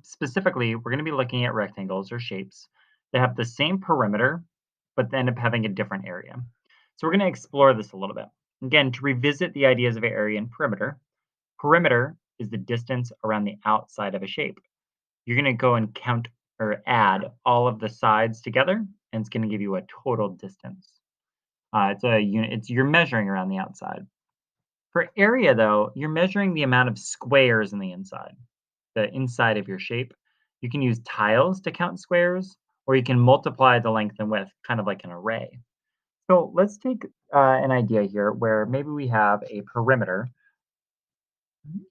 specifically, we're going to be looking at rectangles or shapes that have the same perimeter, but end up having a different area. So we're going to explore this a little bit. Again, to revisit the ideas of area and perimeter, perimeter is the distance around the outside of a shape. You're going to go and count or add all of the sides together, and it's going to give you a total distance. It's a unit. It's you're measuring around the outside. For area, though, you're measuring the amount of squares in the inside of your shape. You can use tiles to count squares, or you can multiply the length and width, kind of like an array. So let's take an idea here where maybe we have a perimeter,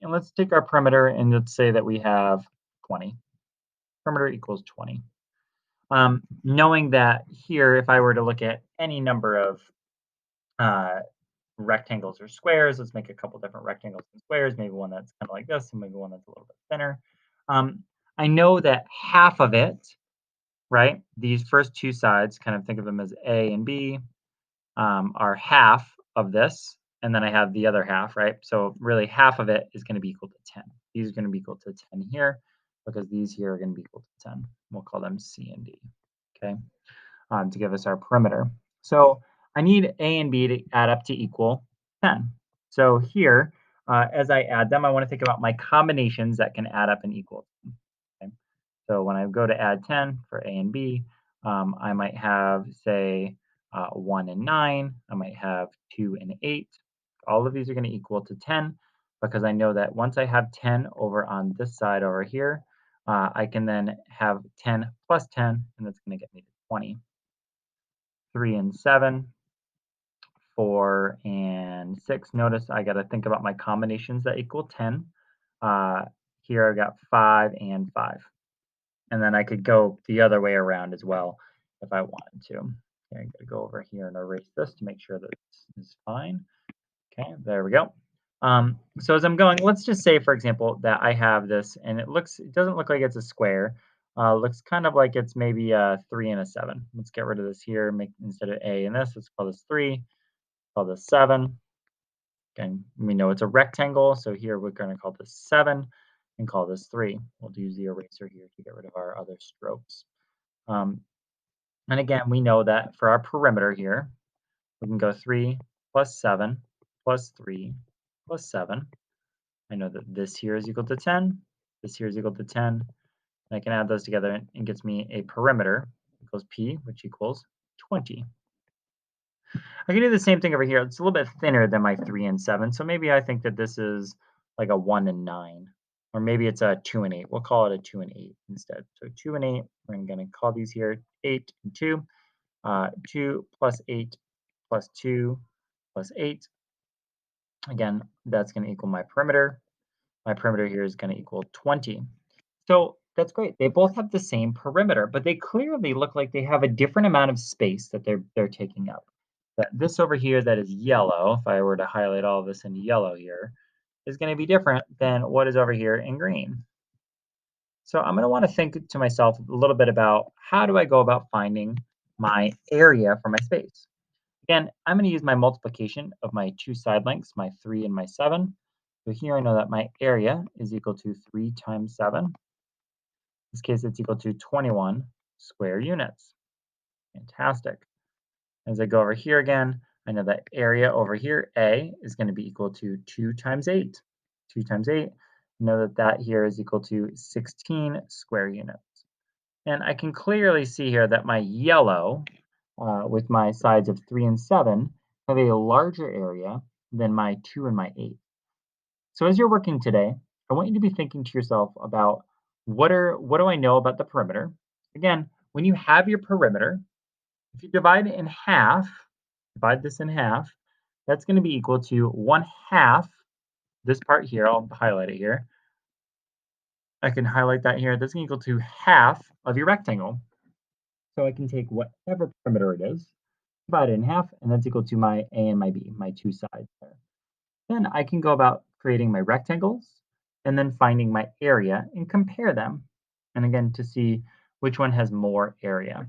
and let's take our perimeter and let's say that we have 20. Perimeter equals 20. Knowing that here, if I were to look at any number of uh, rectangles or squares. Let's make a couple different rectangles and squares, maybe one that's kind of like this, and maybe one that's a little bit thinner. I know that half of it, right, these first two sides, kind of think of them as A and B, are half of this, and then I have the other half, right? So really half of it is going to be equal to 10. These are going to be equal to 10 here, because these here are going to be equal to 10. We'll call them C and D, okay, to give us our perimeter. So I need A and B to add up to equal 10. So here, as I add them, I want to think about my combinations that can add up and equal. Okay? So when I go to add 10 for A and B, I might have, say, 1 and 9. I might have 2 and 8. All of these are going to equal to 10 because I know that once I have 10 over on this side over here, I can then have 10 plus 10, and that's going to get me to 20. 3 and 7, 4 and 6. Notice I got to think about my combinations that equal 10. Uh, here I got 5 and 5. And then I could go the other way around as well if I wanted to. Okay, I'm going to go over here and erase this to make sure that this is fine. Okay, there we go. So as I'm going, let's just say, for example, that I have this, and it doesn't look like it's a square. Looks kind of like it's maybe a 3 and a 7. Let's get rid of this here. Make instead of A and this, let's call this 3. Call this 7. Again, we know it's a rectangle, so here we're going to call this 7 and call this 3. We'll use the eraser here to get rid of our other strokes. And again, we know that for our perimeter here, we can go 3 plus 7 plus 3 plus 7. I know that this here is equal to 10. This here is equal to 10. And I can add those together and it gets me a perimeter equals P, which equals 20. I can do the same thing over here. It's a little bit thinner than my 3 and 7. So maybe I think that this is like a 1 and 9. Or maybe it's a 2 and 8. We'll call it a 2 and 8 instead. So 2 and 8, we're going to call these here 8 and 2. 2 plus 8 plus 2 plus 8. Again, that's going to equal my perimeter. My perimeter here is going to equal 20. So that's great. They both have the same perimeter, but they clearly look like they have a different amount of space that they're taking up. That this over here that is yellow, if I were to highlight all of this in yellow here, is going to be different than what is over here in green. So I'm going to want to think to myself a little bit about how do I go about finding my area for my space. Again, I'm going to use my multiplication of my two side lengths, my 3 and my 7. So here I know that my area is equal to 3 times 7. In this case, it's equal to 21 square units. Fantastic. As I go over here again, I know that area over here, A, is going to be equal to 2 times 8. 2 times 8, I know that that here is equal to 16 square units. And I can clearly see here that my yellow, with my sides of 3 and 7, have a larger area than my 2 and my 8. So as you're working today, I want you to be thinking to yourself about what do I know about the perimeter? Again, when you have your perimeter, if you divide it in half, divide this in half, that's going to be equal to 1/2. This part here, I'll highlight it here. I can highlight that here. That's going to equal to half of your rectangle. So I can take whatever perimeter it is, divide it in half, and that's equal to my A and my B, my two sides there. Then I can go about creating my rectangles and then finding my area and compare them. And again, to see which one has more area.